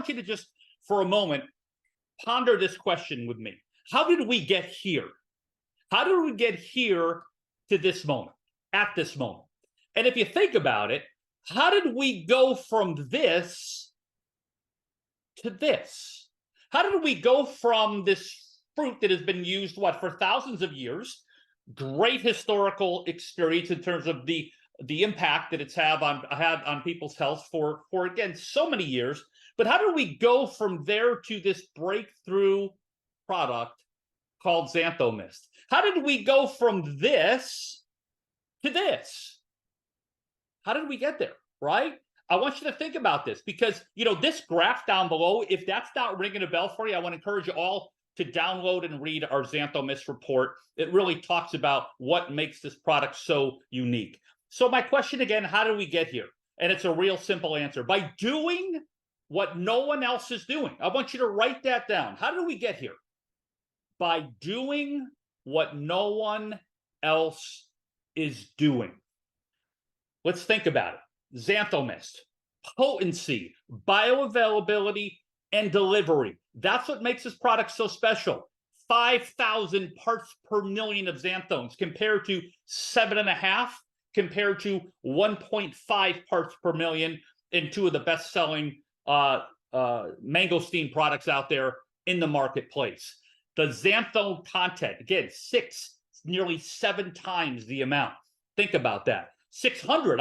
want you to just, for a moment, ponder this question with me. How did we get here? How did we get here to this moment, at this moment? And if you think about it, how did we go from this to this? How did we go from this fruit that has been used, what, for thousands of years? Great historical experience in terms of the impact that it's had on people's health for again, so many years. But how did we go from there to this breakthrough product called Xantho Mist? How did we go from this to this? How did we get there, right? I want you to think about this because, this graph down below, if that's not ringing a bell for you, I want to encourage you all to download and read our Xantho Mist report. It really talks about what makes this product so unique. So my question again, how did we get here? And it's a real simple answer. By doing what no one else is doing. I want you to write that down. How did we get here? By doing what no one else is doing. Let's think about it. Xantho Mist, potency, bioavailability, and delivery. That's what makes this product so special. 5,000 parts per million of xanthones compared to 7.5, compared to 1.5 parts per million in two of the best-selling mangosteen products out there in the marketplace. The xanthone content, again, nearly 7 times the amount. Think about that. 600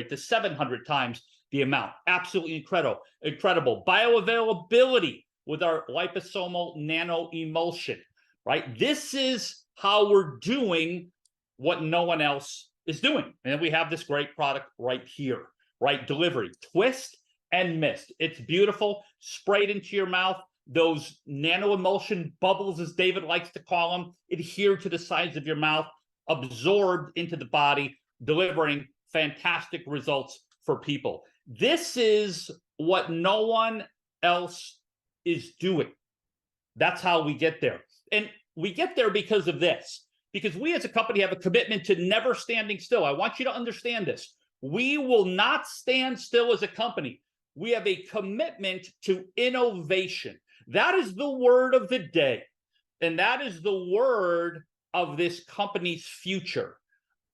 to 700 times the amount. Absolutely incredible. Bioavailability with our liposomal nano emulsion, right? This is how we're doing what no one else is doing. And we have this great product right here, right? Delivery, twist and mist. It's beautiful, sprayed into your mouth. Those nano emulsion bubbles, as David likes to call them, adhere to the sides of your mouth, absorbed into the body, delivering fantastic results for people. This is what no one else is doing. That's how we get there. And we get there because of this. Because we as a company have a commitment to never standing still. I want you to understand this. We will not stand still as a company. We have a commitment to innovation. That is the word of the day. And that is the word of this company's future.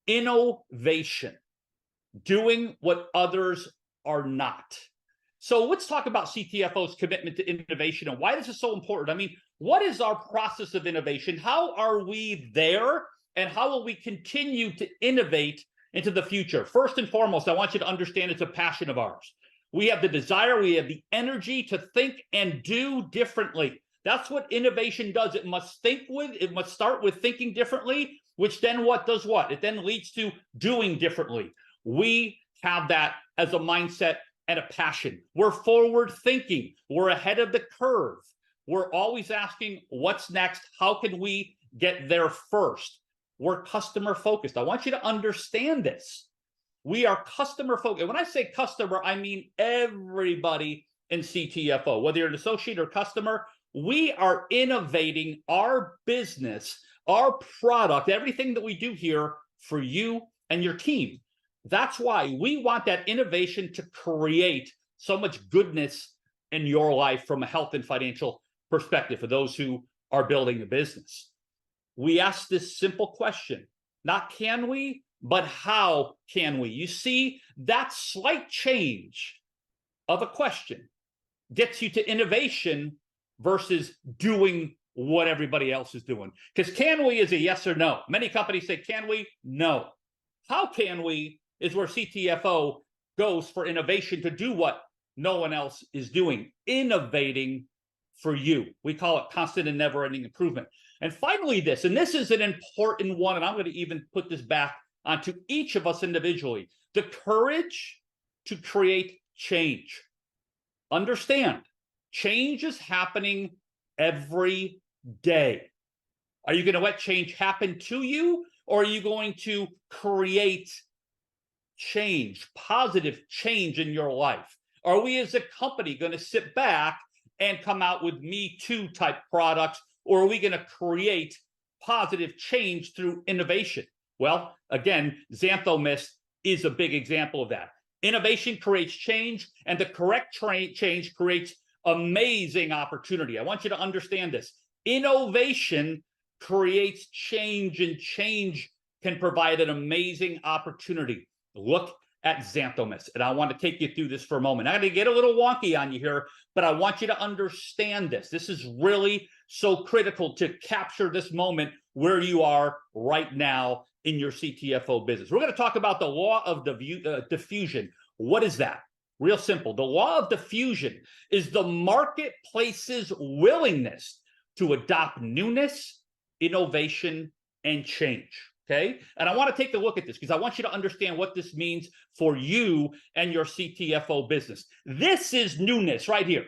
Innovation. Doing what others are not. So let's talk about CTFO's commitment to innovation and why this is so important. I mean, what is our process of innovation? How are we there? And how will we continue to innovate into the future? First and foremost, I want you to understand it's a passion of ours. We have the desire, we have the energy to think and do differently. That's what innovation does. It must start with thinking differently, which then does what? It then leads to doing differently. We have that as a mindset and a passion. We're forward thinking. We're ahead of the curve. We're always asking what's next? How can we get there first? We're customer focused. I want you to understand this. We are customer focused. When I say customer, I mean everybody in CTFO, whether you're an associate or customer. We are innovating our business, our product, everything that we do here for you and your team. That's why we want that innovation to create so much goodness in your life from a health and financial perspective for those who are building a business. We ask this simple question, not can we, but how can we? You see, that slight change of a question gets you to innovation versus doing what everybody else is doing. Because can we is a yes or no. Many companies say, can we? No. How can we is where CTFO goes for innovation to do what no one else is doing, innovating for you. We call it constant and never-ending improvement. And finally, this is an important one, and I'm going to even put this back onto each of us individually, the courage to create change. Understand, change is happening every day. Are you going to let change happen to you, or are you going to create change, positive change in your life? Are we as a company going to sit back and come out with Me Too type products, or are we going to create positive change through innovation? Well, again, Xantho Mist is a big example of that. Innovation creates change, and the correct change creates amazing opportunity. I want you to understand this. Innovation creates change, and change can provide an amazing opportunity. Look at Xanthomist, and I want to take you through this for a moment. I'm going to get a little wonky on you here, but I want you to understand this. This is really so critical to capture this moment where you are right now in your CTFO business. We're going to talk about the law of diffusion. What is that? Real simple. The law of diffusion is the marketplace's willingness to adopt newness, innovation, and change. Okay. And I want to take a look at this because I want you to understand what this means for you and your CTFO business. This is newness right here.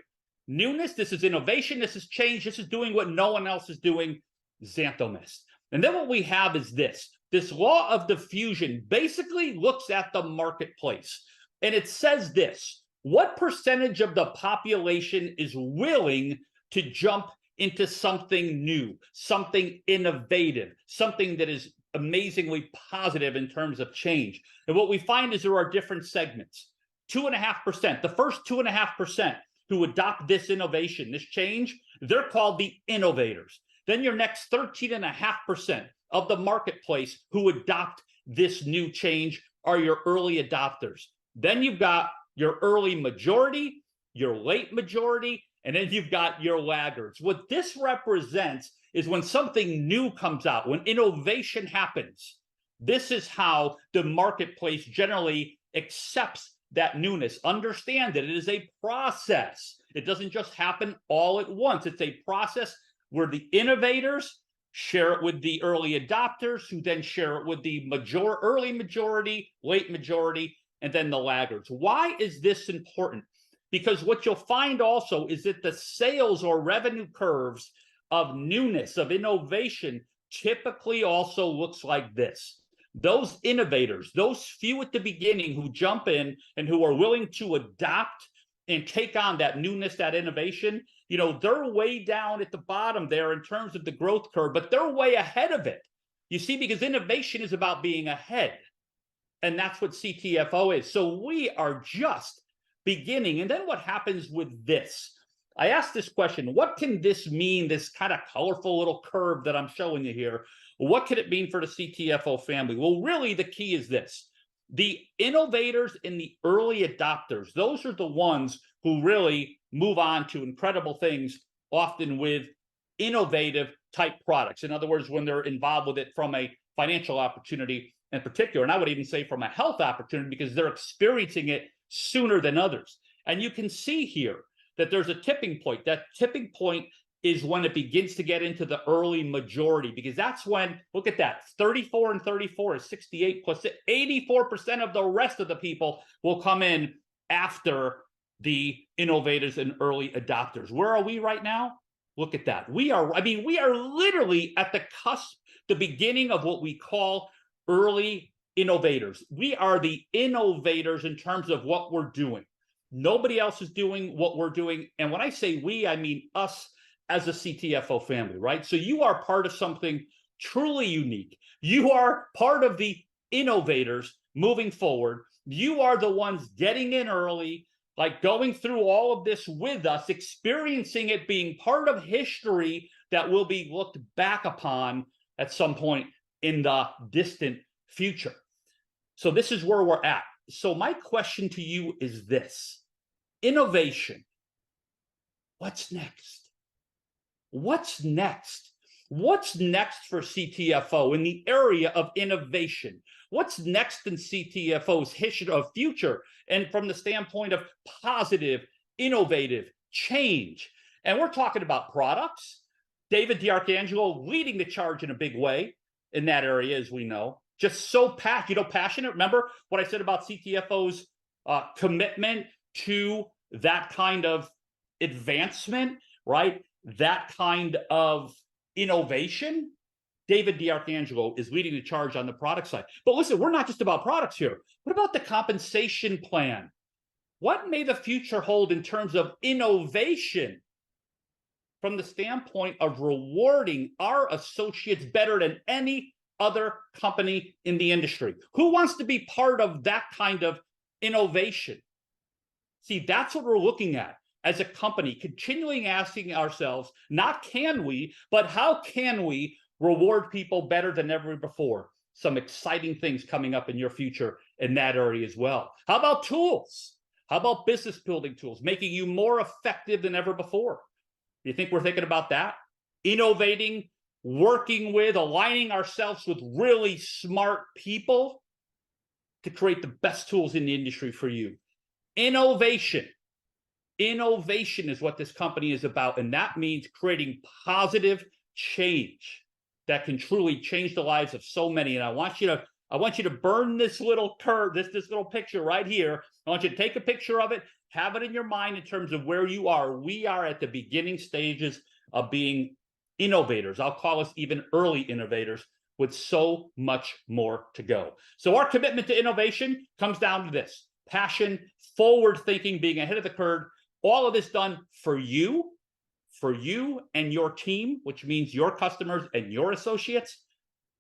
Newness, this is innovation, this is change, this is doing what no one else is doing, Xanthomist. And then what we have is this. This law of diffusion basically looks at the marketplace. And it says this: what percentage of the population is willing to jump into something new, something innovative, something that is amazingly positive in terms of change? And what we find is there are different segments. 2.5%, the first 2.5% who adopt this innovation, this change, they're called the innovators. Then your next 13.5% of the marketplace who adopt this new change are your early adopters. Then you've got your early majority, your late majority, and then you've got your laggards. What this represents is when something new comes out, when innovation happens, this is how the marketplace generally accepts that newness. Understand that it is a process. It doesn't just happen all at once. It's a process where the innovators share it with the early adopters, who then share it with the early majority, late majority, and then the laggards. Why is this important? Because what you'll find also is that the sales or revenue curves of newness, of innovation, typically also looks like this. Those innovators, those few at the beginning who jump in and who are willing to adopt and take on that newness, that innovation, you know, they're way down at the bottom there in terms of the growth curve, but they're way ahead of it. You see, because innovation is about being ahead. And that's what CTFO is. So we are just beginning. And then what happens with this? I asked this question: what can this mean, this kind of colorful little curve that I'm showing you here? What can it mean for the CTFO family? Well, really, the key is this. The innovators and the early adopters, those are the ones who really move on to incredible things, often with innovative type products. In other words, when they're involved with it from a financial opportunity in particular, and I would even say from a health opportunity, because they're experiencing it sooner than others. And you can see here that there's a tipping point. That tipping point is when it begins to get into the early majority, because that's when, look at that, 34 and 34 is 68 plus 84% of the rest of the people will come in after the innovators and early adopters. Where are we right now? Look at that. We are literally at the cusp, the beginning of what we call early innovators. We are the innovators in terms of what we're doing. Nobody else is doing what we're doing. And when I say we, I mean us as a CTFO family, right? So you are part of something truly unique. You are part of the innovators moving forward. You are the ones getting in early, like going through all of this with us, experiencing it, being part of history that will be looked back upon at some point in the distant future. So this is where we're at. So my question to you is this: innovation. What's next? What's next? What's next for CTFO in the area of innovation? What's next in CTFO's history of future and from the standpoint of positive, innovative change? And we're talking about products. David D'Arcangelo leading the charge in a big way in that area, as we know. Just so passionate. Remember what I said about CTFO's commitment to that kind of advancement, right? That kind of innovation. David D'Arcangelo is leading the charge on the product side. But listen, we're not just about products here. What about the compensation plan? What may the future hold in terms of innovation from the standpoint of rewarding our associates better than any other company in the industry? Who wants to be part of that kind of innovation? See, that's what we're looking at. as a company, continually asking ourselves, not can we, but how can we reward people better than ever before? Some exciting things coming up in your future in that area as well. How about tools? How about business building tools, making you more effective than ever before? Do you think we're thinking about that? Innovating, working with, aligning ourselves with really smart people to create the best tools in the industry for you. Innovation. Innovation is what this company is about, and that means creating positive change that can truly change the lives of so many. And I want you to burn this little curve, this little picture right here. I want you to take a picture of it, have it in your mind in terms of where you are. We are at the beginning stages of being innovators. I'll call us even early innovators with so much more to go. So our commitment to innovation comes down to this: passion, forward thinking, being ahead of the curve. All of this done for you and your team, which means your customers and your associates.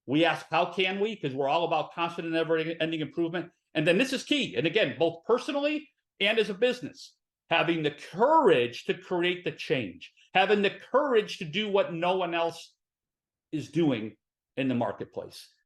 We ask, how can we? Because we're all about constant and never-ending improvement. And then this is key. And again, both personally and as a business, having the courage to create the change, having the courage to do what no one else is doing in the marketplace.